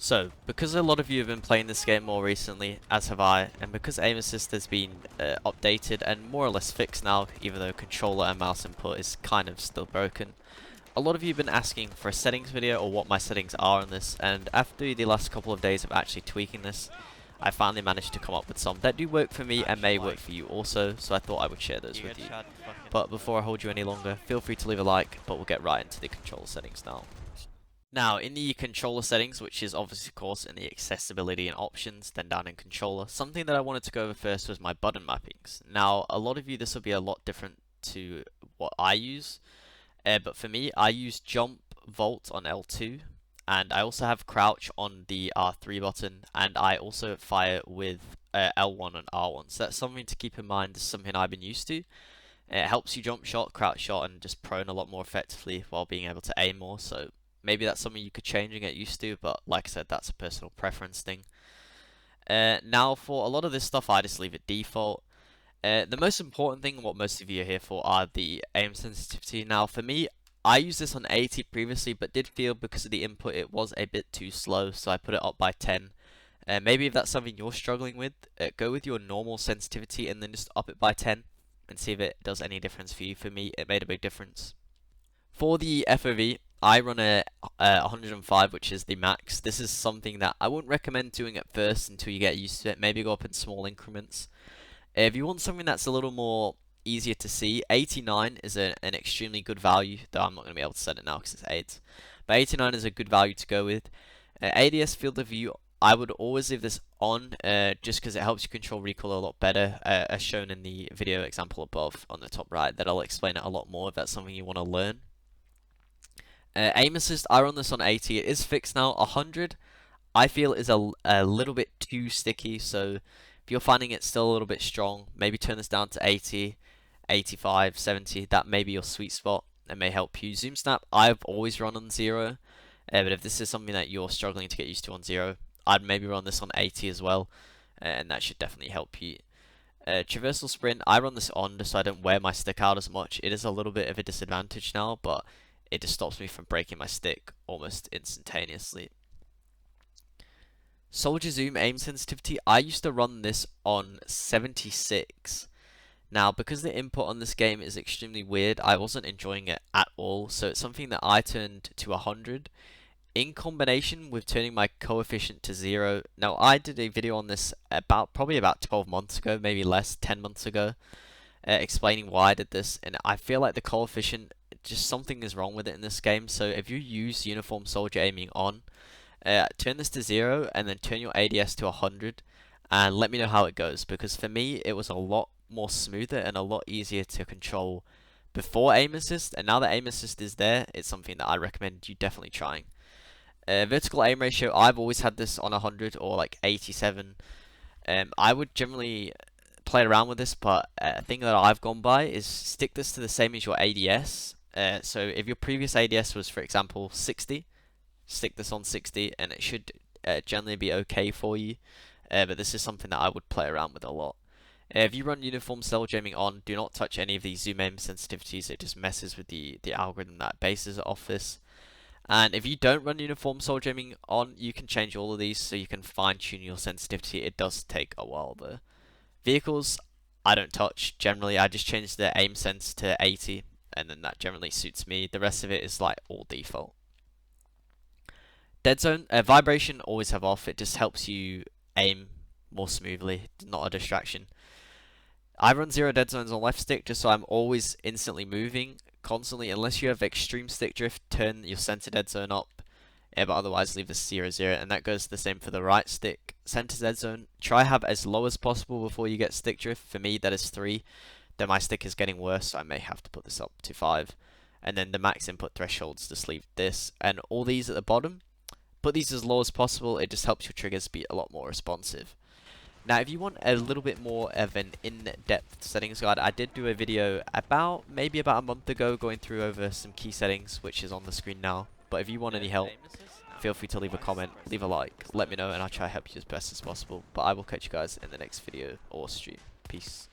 So, because a lot of you have been playing this game more recently, as have I, and because aim assist has been updated and more or less fixed now, even though controller and mouse input is kind of still broken, a lot of you have been asking for a settings video or what my settings are on this, and after the last couple of days of actually tweaking this, I finally managed to come up with some that do work for me and may work for you also, so I thought I would share those with you. But before I hold you any longer, feel free to leave a like, but we'll get right into the controller settings now. Now, in the controller settings, which is obviously, of course, in the accessibility and options, then down in controller, something that I wanted to go over first was my button mappings. Now, a lot of you, this will be a lot different to what I use, but for me, I use jump, vault on L2, and I also have crouch on the R3 button, and I also fire with L1 and R1, so that's something to keep in mind. This is something I've been used to. It helps you jump shot, crouch shot, and just prone a lot more effectively while being able to aim more, so maybe that's something you could change and get used to, but like I said, that's a personal preference thing. Now, for a lot of this stuff, I just leave it default. The most important thing, what most of you are here for, are the aim sensitivity. Now, for me, I used this on 80 previously, but did feel because of the input it was a bit too slow, so I put it up by 10. Maybe if that's something you're struggling with, go with your normal sensitivity and then just up it by 10 and see if it does any difference for you. For me, it made a big difference. For the FOV, I run a 105, which is the max. This is something that I wouldn't recommend doing at first until you get used to it. Maybe go up in small increments. If you want something that's a little more easier to see, 89 is an extremely good value, though I'm not going to be able to set it now because it's 8. But 89 is a good value to go with. ADS field of view, I would always leave this on, just because it helps you control recoil a lot better, as shown in the video example above on the top right. That I'll explain it a lot more if that's something you want to learn. Aim assist, I run this on 80. It is fixed now. 100, I feel, is a little bit too sticky. So if you're finding it still a little bit strong, maybe turn this down to 80, 85, 70. That may be your sweet spot. It may help you. Zoom snap, I've always run on 0. But if this is something that you're struggling to get used to on 0, I'd maybe run this on 80 as well. And that should definitely help you. Traversal sprint, I run this on just so I don't wear my stick out as much. It is a little bit of a disadvantage now, but it just stops me from breaking my stick almost instantaneously. Soldier zoom aim sensitivity, I used to run this on 76. Now, because the input on this game is extremely weird, I wasn't enjoying it at all, so it's something that I turned to 100. In combination with turning my coefficient to 0. Now, I did a video on this probably about 12 months ago, maybe less, 10 months ago, explaining why I did this, and I feel like the coefficient, just something is wrong with it in this game. So if you use uniform soldier aiming on, turn this to 0 and then turn your ADS to 100 and let me know how it goes, because for me it was a lot more smoother and a lot easier to control before aim assist, and now that aim assist is there, it's something that I recommend you definitely trying. Vertical aim ratio, I've always had this on 100 or like 87. I would generally play around with this, but a thing that I've gone by is stick this to the same as your ADS. So if your previous ADS was, for example, 60, stick this on 60 and it should generally be okay for you. But this is something that I would play around with a lot. If you run uniform soldier aiming on, do not touch any of these zoom aim sensitivities. It just messes with the algorithm that bases it off this. And if you don't run uniform soldier aiming on, you can change all of these so you can fine tune your sensitivity. It does take a while though. Vehicles, I don't touch. Generally, I just change the aim sense to 80, and then that generally suits me. The rest of it is like all default. Dead zone, vibration, always have off. It just helps you aim more smoothly, not a distraction. I run 0 dead zones on left stick just so I'm always instantly moving constantly. Unless you have extreme stick drift, turn your center dead zone up. But otherwise leave this 0, 0, and that goes the same for the right stick. Center dead zone, try have as low as possible before you get stick drift. For me, that is 3. Then my stick is getting worse, so I may have to put this up to 5. And then the max input thresholds, just leave this. And all these at the bottom, put these as low as possible. It just helps your triggers be a lot more responsive. Now, if you want a little bit more of an in-depth settings guide, I did do a video maybe about a month ago going through over some key settings, which is on the screen now. But if you want any help, feel free to leave a comment, leave a like, let me know, and I'll try to help you as best as possible. But I will catch you guys in the next video or stream. Peace.